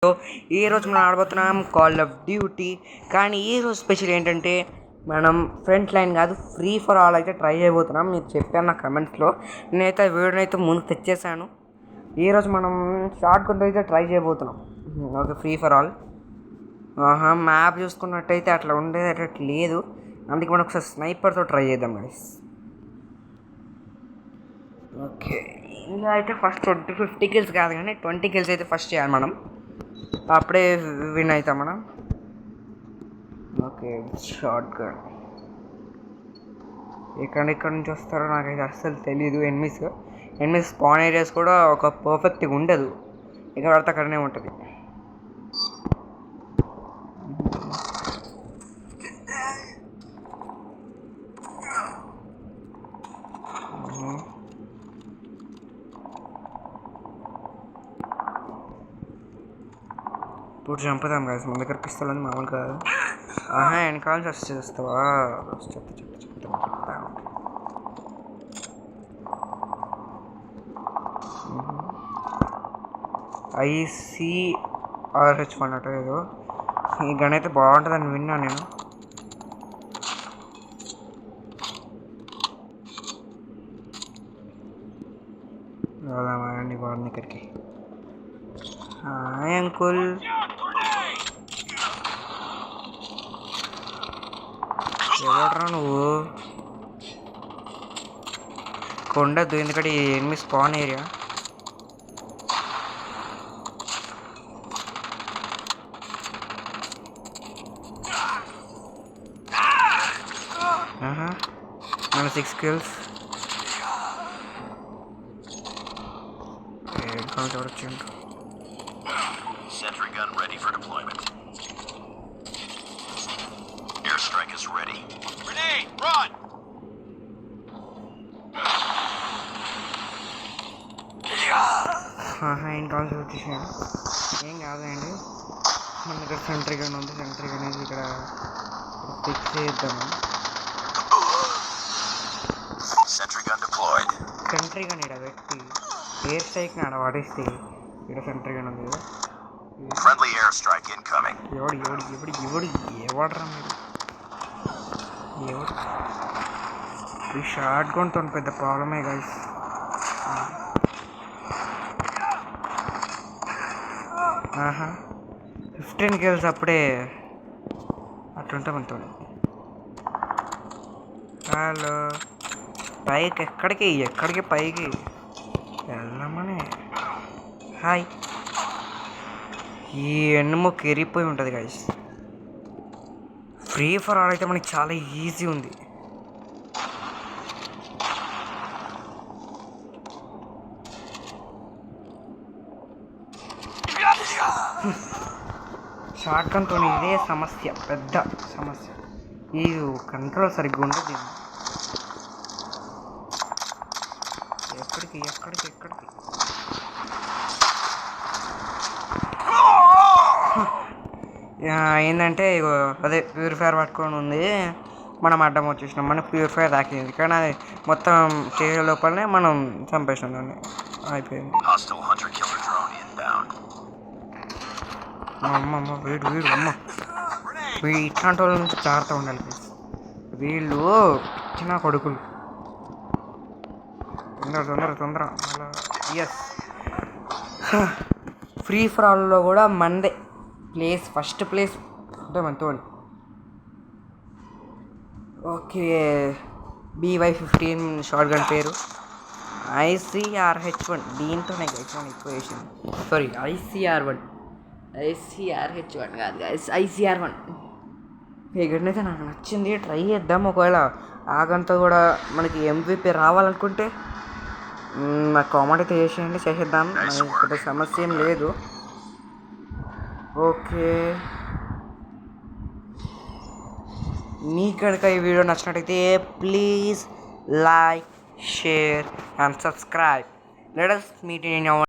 ఈరోజు మనం ఆడబోతున్నాం call of duty. కానీ ఈరోజు స్పెషల్ ఏంటంటే మనం ఫ్రంట్ లైన్ కాదు, ఫ్రీ ఫర్ ఆల్ అయితే ట్రై చేయబోతున్నాం. మీరు చెప్పాను నా కమెంట్స్లో, నేనైతే వీడియోని అయితే ముందుకు తెచ్చేసాను. ఈరోజు మనం షార్ట్ గన్ అయితే ట్రై చేయబోతున్నాం. Okay, free for all. Map చూసుకున్నట్టయితే అట్లా ఉండేది అట్లా లేదు, అందుకే మనం ఒకసారి స్నైపర్తో ట్రై చేద్దాం గైస్. ఓకే, ఇలా అయితే ఫస్ట్ 50 కిల్స్ కాదు కానీ 20 కిల్స్ అయితే ఫస్ట్ చేయాలి మనం, అప్పుడే విన్ అవుతాం మనం. ఓకే, షార్ట్ గన్ ఎక్కడెక్కడి నుంచి వస్తారో నాకైతే అస్సలు తెలీదు. ఎనిమిస్ స్పాన్ ఏరియాస్ కూడా ఒక పర్ఫెక్ట్గా ఉండదు, ఎక్కడ పడితే అక్కడనే ఉంటుంది. ఇప్పుడు చంపుదాం కదా, మన దగ్గర పిస్తల్ ఉంది మామూలు కాదు. వెనకాల చేస్తావా? చెప్తా. ICRH1 అట ఏదో, ఈ గన్ అయితే బాగుంటుందని విన్నా నేను. రాదామండి వాడిని దగ్గరికి. అంకుల్, ఎవడరా నువ్వు? కొండద్దు, ఎందుకంటే ఎనిమిది స్పాన్ ఏరియా. మన 6 kills. చూడొచ్చు. Sentry gun ready for deployment. Airstrike is ready. Grenade, run! ఏం కాల్స్ వచ్చేసాడు. ఏం కాదండి, మన దగ్గర సెంట్రీ గన్ ఉంది. సెంట్రీ గన్ అనేది ఇక్కడ ఫిక్స్ చేద్దాము. Sentry gun deployed. Sentry gun ఇక్కడ పెట్టి ఎయిర్ స్ట్రైక్ని ఆడ పడేస్తే ఇక్కడ సెంట్రీ గన్ ఉంది కదా. Friendly airstrike incoming. ఎవడరా మీరు? ఈ షార్ట్ గన్తో పెద్ద ప్రాబ్లమే గైస్. 15 kills అప్పుడే అట్లుంటే మనతో. హలో, పైకి ఎక్కడికి పైకి వెళ్ళమని. హాయ్. ఈ ఎన్నమో కెరిగిపోయి ఉంటుంది గైస్. ఫ్రీ ఫర్ ఆల్ అయితే మనకి చాలా ఈజీ ఉంది. షార్ట్ గన్తో ఇదే సమస్య, పెద్ద సమస్య. ఈ కంట్రోల్ సరిగ్గా ఉండదు. ఎక్కడికి ఏంటంటే ఇగో అదే ప్యూరిఫైర్ పట్టుకొని ఉంది, మనం అడ్డం వచ్చేసినాం. మనం ప్యూరిఫైర్ తాకింది కానీ అది మొత్తం చేసే లోపలనే మనం చంపేసినాం దాన్ని. అయిపోయింది. వీడు ఇట్లాంటి వాళ్ళ నుంచి జాగ్రత్త ఉండాలి. వీళ్ళు చిన్న కొడుకులు. తొందర అలా. ఎస్, ఫ్రీ ఫర్ ఆల్లో కూడా మందే ఫస్ట్ ప్లేస్ అంటే మనతో. ఓకే, BY-15 షార్ట్ గన్ పేరు ICRH1. దీంతోనే గైస్ మనం ఎక్కువ వేసింది. సారీ, ICR1 కాదు గైస్, ICR1. ఈ గన్ అయితే నాకు నచ్చింది, ట్రై చేద్దాం. ఒకవేళ ఆ గన్తో కూడా మనకి MVP రావాలనుకుంటే నాకు కామెంట్ అయితే చేసేద్దాం. పెద్ద సమస్య ఏం లేదు. ఓకే, మీకు కనుక ఈ వీడియో నచ్చినట్టయితే please like, share and subscribe. Let us meet in our